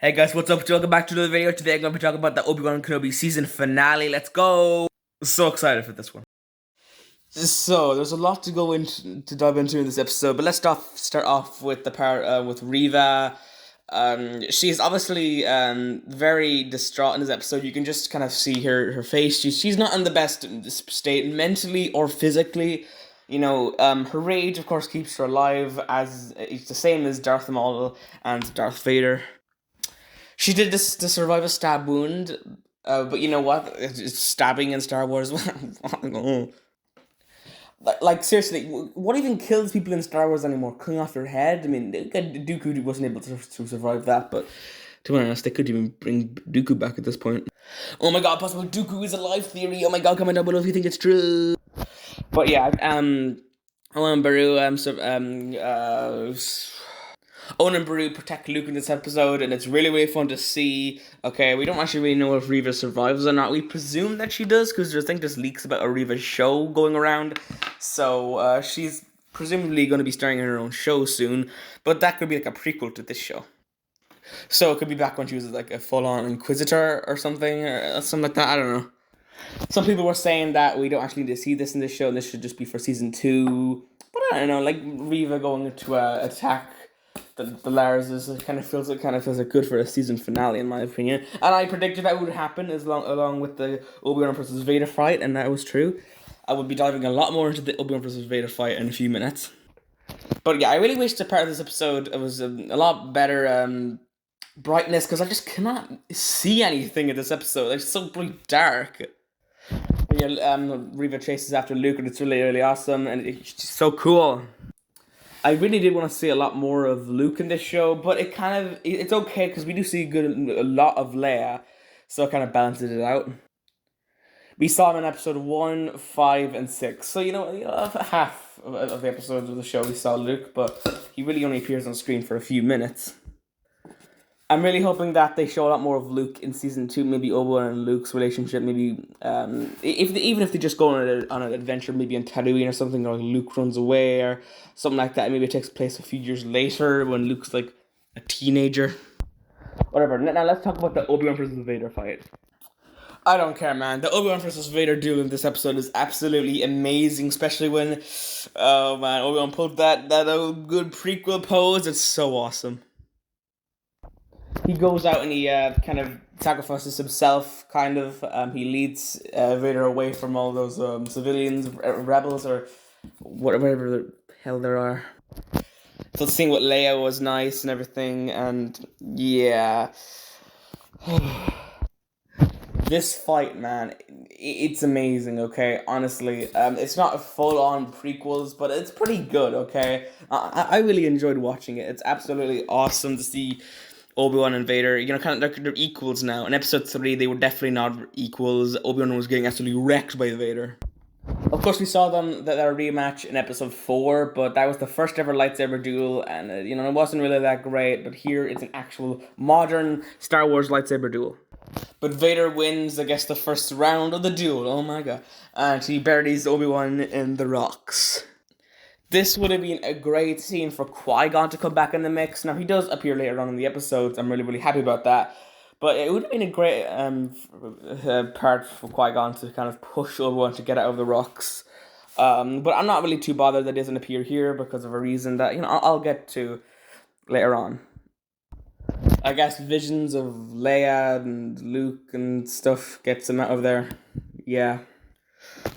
Hey guys, what's up? Welcome back to another video. Today I'm going to be talking about the Obi-Wan Kenobi season finale. Let's go! So excited for this one. So, there's a lot to go into to dive into in this episode, but let's start off with the part with Reva. She's obviously very distraught in this episode. You can just kind of see her face. She's not in the best state mentally or physically. Her rage, of course, keeps her alive, as it's the same as Darth Maul and Darth Vader. She did this to survive a stab wound, but you know what? It's stabbing in Star Wars. Like seriously, what even kills people in Star Wars anymore? Cutting off your head? I mean, Dooku wasn't able to survive that, but to be honest, they could even bring Dooku back at this point. Oh my god, possible Dooku is a life theory. Oh my god, comment down below if you think it's true. But yeah, Owen Baru, Owen and Beru protect Luke in this episode, and it's really, really fun to see. Okay, we don't actually really know if Reva survives or not. We presume that she does, because there's leaks about a Reva show going around. So, she's presumably going to be starring in her own show soon, but that could be like a prequel to this show. So, it could be back when she was like a full-on Inquisitor or something like that. I don't know. Some people were saying that we don't actually need to see this in this show, and this should just be for season 2. But I don't know, like Reva going to attack the Lars kind of feels like good for a season finale, in my opinion. And I predicted that would happen along with the Obi-Wan versus Vader fight, and that was true. I would be diving a lot more into the Obi-Wan versus Vader fight in a few minutes. But yeah, I really wish the part of this episode it was a lot better brightness, because I just cannot see anything in this episode. It's so really dark. Yeah, Reva chases after Luke, and it's really, really awesome, and it's just so cool. I really did want to see a lot more of Luke in this show, but it's okay because we do see a lot of Leia, so it kind of balances it out. We saw him in episode 1, 5, and 6, so half of the episodes of the show we saw Luke, but he really only appears on screen for a few minutes. I'm really hoping that they show a lot more of Luke in season 2, maybe Obi-Wan and Luke's relationship, maybe even if they just go on an adventure, maybe in Tatooine or something, or Luke runs away or something like that. Maybe it takes place a few years later when Luke's like a teenager. Whatever. Now let's talk about the Obi-Wan versus Vader fight. I don't care, man. The Obi-Wan versus Vader duel in this episode is absolutely amazing, especially when, oh man, Obi-Wan pulled that good prequel pose. It's so awesome. He goes out and he kind of sacrifices himself, kind of. He leads Vader away from all those civilians, rebels, or whatever the hell there are. So seeing what Leia was nice and everything, and yeah. This fight, man, it's amazing, okay? Honestly, it's not full-on prequels, but it's pretty good, okay? I really enjoyed watching it. It's absolutely awesome to see Obi-Wan and Vader, they're equals now. In episode 3, they were definitely not equals. Obi-Wan was getting absolutely wrecked by Vader. Of course, we saw their rematch in episode 4, but that was the first ever lightsaber duel, and it wasn't really that great. But here, it's an actual modern Star Wars lightsaber duel. But Vader wins, I guess, the first round of the duel. Oh my god! And he buries Obi-Wan in the rocks. This would have been a great scene for Qui-Gon to come back in the mix. Now, he does appear later on in the episodes. I'm really, really happy about that. But it would have been a great part for Qui-Gon to kind of push Obi-Wan to get out of the rocks. But I'm not really too bothered that it doesn't appear here because of a reason that, I'll get to later on. I guess visions of Leia and Luke and stuff gets him out of there. Yeah.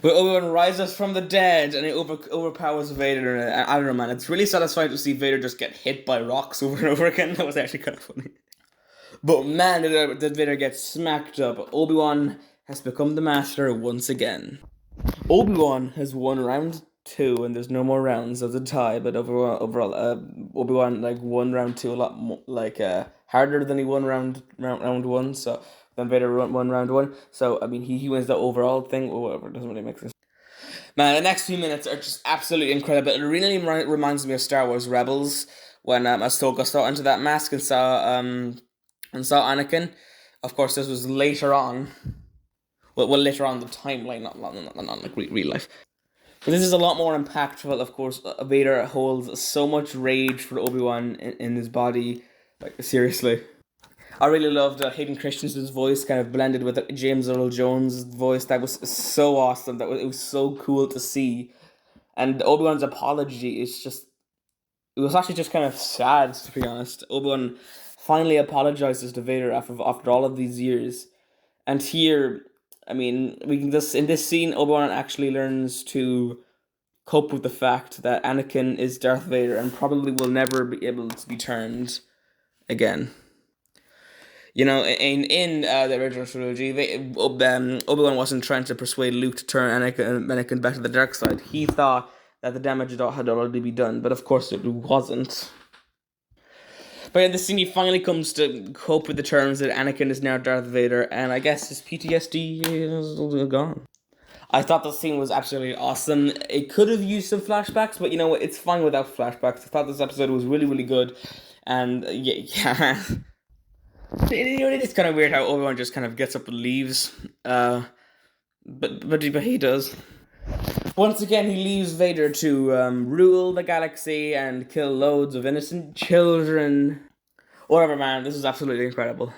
But Obi-Wan rises from the dead and it overpowers Vader. And I don't know, man. It's really satisfying to see Vader just get hit by rocks over and over again. That was actually kind of funny. But man, did Vader get smacked up. Obi-Wan has become the master once again. Obi-Wan has won round 2 and there's no more rounds of the tie. But overall, Obi-Wan won round 2 a lot more, harder than he won round 1. So then Vader won round 1. So, I mean, he wins the overall thing, or whatever. It doesn't really make sense. Man, the next few minutes are just absolutely incredible. It really reminds me of Star Wars Rebels, when Ahsoka saw into that mask and saw Anakin. Of course, this was later on. Well, later on the timeline, not like real life. But this is a lot more impactful, of course. Vader holds so much rage for Obi-Wan in his body. Like, seriously. I really loved Hayden Christensen's voice kind of blended with James Earl Jones' voice. That was so awesome. It was so cool to see. And Obi-Wan's apology is just, it was actually just kind of sad, to be honest. Obi-Wan finally apologizes to Vader after all of these years. And here, I mean, we can just, in this scene, Obi-Wan actually learns to cope with the fact that Anakin is Darth Vader and probably will never be able to be turned again. You know, in the original trilogy, Obi-Wan wasn't trying to persuade Luke to turn Anakin back to the dark side. He thought that the damage had already been done, but of course it wasn't. But in the scene, he finally comes to cope with the terms that Anakin is now Darth Vader, and I guess his PTSD is gone. I thought the scene was absolutely awesome. It could have used some flashbacks, but you know what? It's fine without flashbacks. I thought this episode was really, really good, and yeah. It is kind of weird how Obi-Wan just kind of gets up and leaves, but he does. Once again, he leaves Vader to rule the galaxy and kill loads of innocent children. Whatever, man, this is absolutely incredible.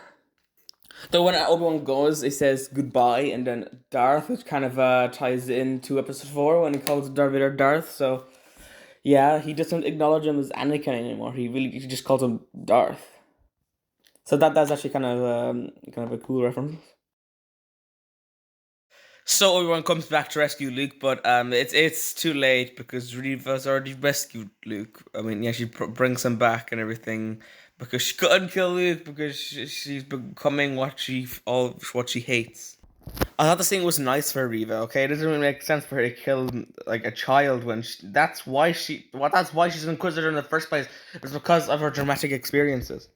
Though when Obi-Wan goes, he says goodbye, and then Darth, which kind of ties into episode 4 when he calls Darth Vader Darth. So, yeah, he doesn't acknowledge him as Anakin anymore. He just calls him Darth. So that's actually kind of a cool reference. So Obi-Wan comes back to rescue Luke, but it's too late because Reva's already rescued Luke. I mean, yeah, she brings him back and everything because she couldn't kill Luke because she's becoming what she hates. I thought the scene was nice for Reva. Okay, it doesn't really make sense for her to kill like a child when that's why she's an Inquisitor in the first place. It's because of her dramatic experiences.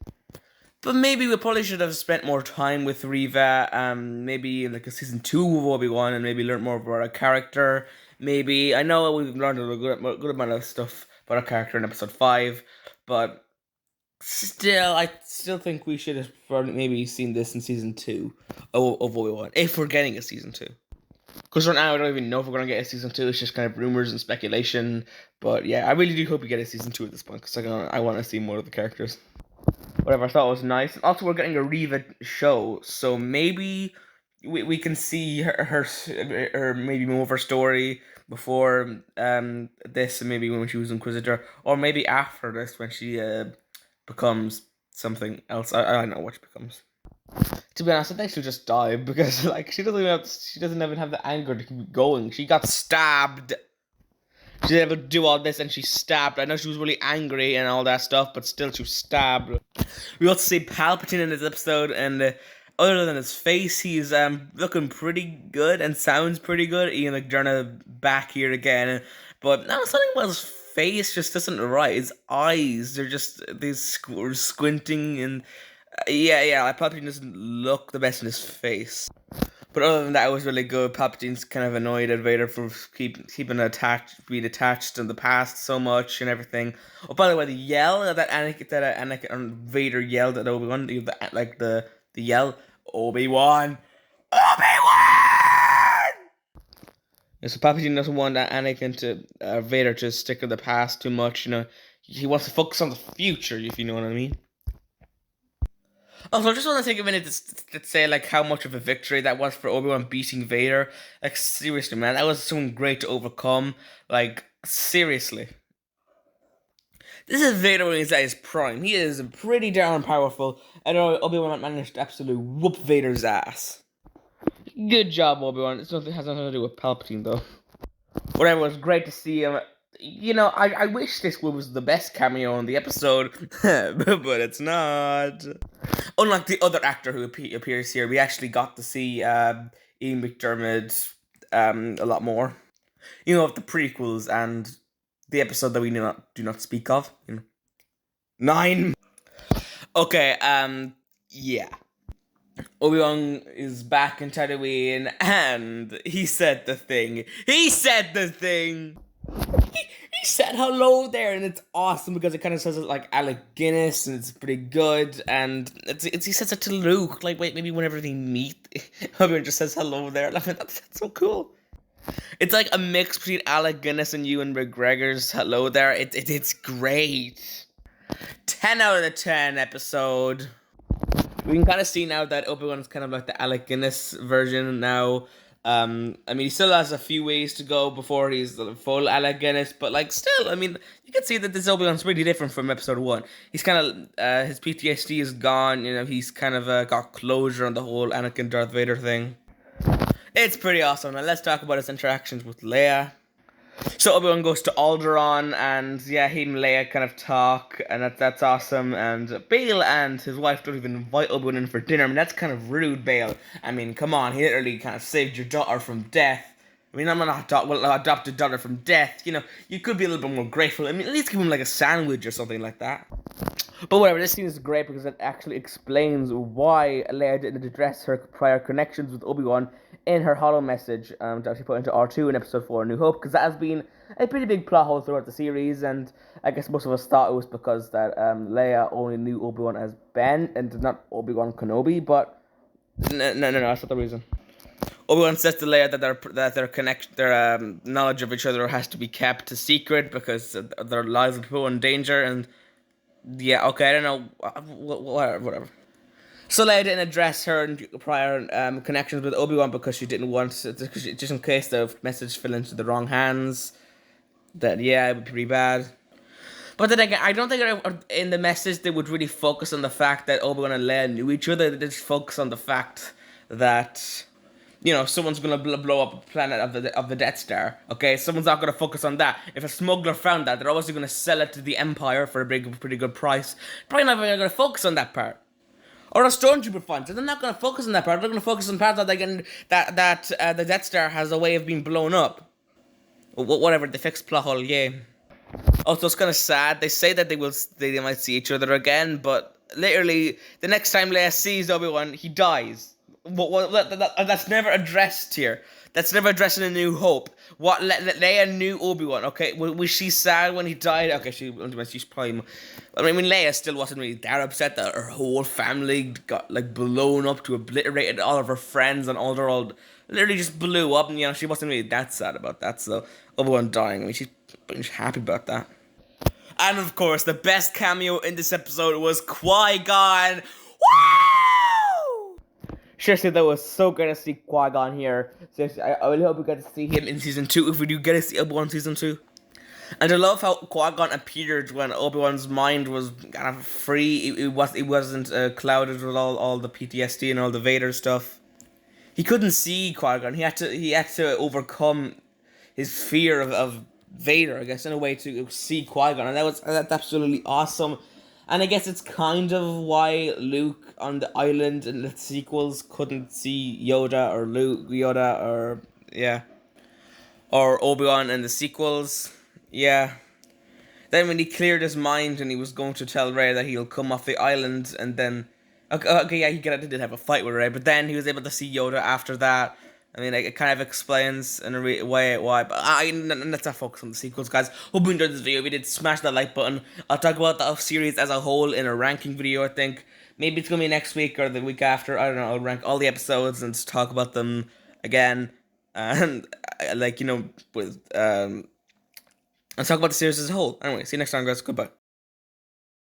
But maybe we probably should have spent more time with Reva, maybe in like a season 2 of Obi-Wan, and maybe learned more about her character. Maybe, I know we've learned a good amount of stuff about her character in episode 5, but I still think we should have probably maybe seen this in season 2 of Obi-Wan, if we're getting a season 2. Because right now I don't even know if we're going to get a season 2, it's just kind of rumors and speculation. But yeah, I really do hope we get a season 2 at this point, because I want to see more of the characters. Whatever, I thought it was nice. Also, we're getting a Reva show, so maybe we can see her maybe more of her story before this, and maybe when she was Inquisitor, or maybe after this when she becomes something else. I don't know what she becomes. To be honest, I think she'll just die because like she doesn't even have the anger to keep going. She got stabbed. She didn't able to do all this and she stabbed. I know she was really angry and all that stuff, but still she was stabbed. We also see Palpatine in this episode, and other than his face, he's looking pretty good and sounds pretty good. Ian McDermott back here again, but no, something about his face just isn't right. His eyes, they're just squinting, and yeah, like Palpatine doesn't look the best in his face. But other than that, it was really good. Palpatine's kind of annoyed at Vader for being attached to the past so much and everything. Oh, by the way, the yell that Anakin and Vader yelled at Obi-Wan, the yell, Obi-Wan! Obi-Wan! Yeah, so Palpatine doesn't want Anakin to Vader to stick in the past too much. You know, he wants to focus on the future, if you know what I mean. Also, I just want to take a minute to say, like, how much of a victory that was for Obi-Wan beating Vader. Like, seriously, man, that was something great to overcome. Like, seriously. This is Vader when he's at his prime. He is pretty darn powerful, and Obi-Wan managed to absolutely whoop Vader's ass. Good job, Obi-Wan. It has nothing to do with Palpatine, though. Whatever, it was great to see him. You know, I wish this was the best cameo in the episode, but it's not. Unlike the other actor who appears here, we actually got to see Ian McDermott a lot more. You know, of the prequels and the episode that we do not speak of. You know, 9. Okay, yeah. Obi-Wan is back in Tatooine, and he said the thing. He said hello there, and it's awesome because it kind of says it like Alec Guinness, and it's pretty good. And he says it to Luke, like maybe whenever they meet, Obi-Wan just says hello there. Like, that's so cool. It's like a mix between Alec Guinness and Ewan McGregor's hello there. It's great. 10 out of the 10 episode. We can kind of see now that Obi-Wan is kind of like the Alec Guinness version now. I mean, he still has a few ways to go before he's the full Alec Guinness, but like, still, I mean, you can see that this Obi-Wan's pretty different from Episode One. He's kind of his PTSD is gone. You know, he's kind of got closure on the whole Anakin Darth Vader thing. It's pretty awesome. Now let's talk about his interactions with Leia. So Obi-Wan goes to Alderaan, and yeah, he and Leia kind of talk, and that's awesome. And Bail and his wife don't even invite Obi-Wan in for dinner. I mean, that's kind of rude, Bail. I mean, come on, he literally kind of saved your daughter from death. I mean, I'm not adopted daughter from death. You know, you could be a little bit more grateful. I mean, at least give him like a sandwich or something like that. But whatever, this scene is great because it actually explains why Leia didn't address her prior connections with Obi-Wan in her holo message to actually put into R2 in Episode 4 A New Hope, because that has been a pretty big plot hole throughout the series, and I guess most of us thought it was because that Leia only knew Obi-Wan as Ben and not Obi-Wan Kenobi, but no, that's not the reason. Obi-Wan says to Leia that their knowledge of each other has to be kept a secret because their lives will be put in danger, and yeah, okay, I don't know, whatever. So Leia didn't address her prior connections with Obi-Wan because she didn't want to, just in case the message fell into the wrong hands. That, yeah, it would be pretty bad. But then again, I don't think in the message they would really focus on the fact that Obi-Wan and Leia knew each other. They just focus on the fact that, you know, someone's gonna blow up a planet of the Death Star. Okay, someone's not gonna focus on that. If a smuggler found that, they're obviously gonna sell it to the Empire for a pretty good price. Probably not even gonna focus on that part. Or a stormtrooper finds it. They're not gonna focus on that part. They're gonna focus on the part that the Death Star has a way of being blown up. Whatever, the fixed plot hole game. Also, it's kind of sad. They say that they might see each other again, but literally the next time Leia sees Obi-Wan, he dies. That's never addressed here. That's never addressed in A New Hope. Leia knew Obi-Wan, okay? Was she sad when he died? Okay, she's probably... I mean, Leia still wasn't really that upset that her whole family got, like, blown up to obliterated all of her friends and all their old... Literally just blew up, and, you know, she wasn't really that sad about that, so... Obi-Wan dying, I mean, she's happy about that. And, of course, the best cameo in this episode was Qui-Gon. Woo! Seriously, that was so good to see Qui-Gon here. Seriously, I really hope we get to see him in Season 2, if we do get to see Obi-Wan in Season 2. And I love how Qui-Gon appeared when Obi-Wan's mind was kind of free. It wasn't clouded with all the PTSD and all the Vader stuff. He couldn't see Qui-Gon. He had to overcome his fear of Vader, I guess, in a way to see Qui-Gon. And that's absolutely awesome. And I guess it's kind of why Luke on the island in the sequels couldn't see Yoda or Obi-Wan in the sequels. Yeah. Then when he cleared his mind and he was going to tell Rey that he'll come off the island, and then... Okay, yeah, he did have a fight with Rey, but then he was able to see Yoda after that. I mean, it kind of explains in a way why, but let's not focus on the sequels, guys. Hope you enjoyed this video. If you did, smash that like button. I'll talk about the series as a whole in a ranking video, I think. Maybe it's going to be next week or the week after. I don't know. I'll rank all the episodes and just talk about them again. And, like, you know, let's talk about the series as a whole. Anyway, see you next time, guys. Goodbye.